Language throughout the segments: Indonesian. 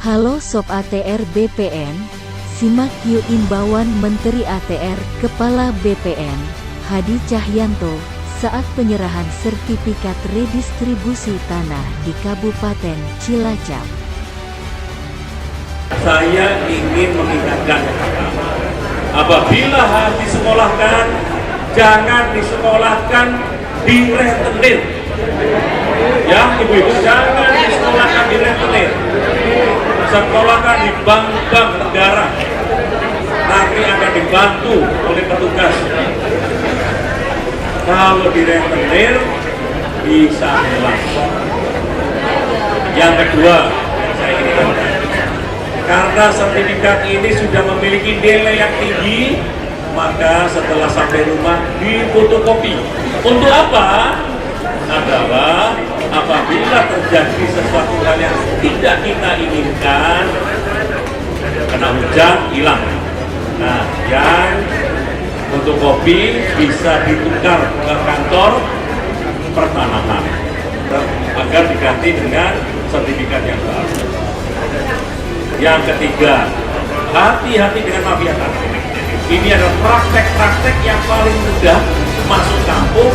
Halo Sob ATR BPN, simak yuk imbauan Menteri ATR Kepala BPN, Hadi Cahyanto, saat penyerahan sertifikat redistribusi tanah di Kabupaten Cilacap. Saya ingin mengingatkan, apabila harus disekolahkan, jangan disekolahkan di rentenir. Ya, ibu-ibu, jangan disekolahkan di rentenir. Sekolahkan di bank-bank negara. Nanti akan dibantu oleh petugas. Kalau di rentenir bisa hilang. Yang kedua, saya ingin katakan, karena sertifikat ini sudah memiliki nilai yang tinggi, maka setelah sampai rumah difotokopi. Untuk apa? Adalah apabila terjadi sesuatu hal yang tidak kita inginkan, kena hujan, hilang. Nah, yang fotokopi bisa ditukar ke kantor pertanahan agar diganti dengan sertifikat yang baru. Yang ketiga, hati-hati dengan mafia tanah. Ini adalah praktek-praktek yang paling mudah masuk kampung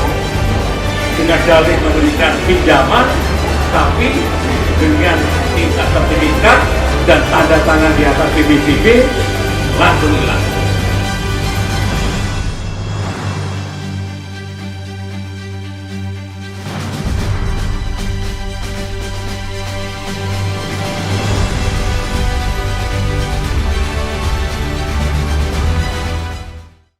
dengan dalih memberikan pinjaman, tapi dengan minta sertifikat dan tanda tangan di atas BPJB langsung hilang.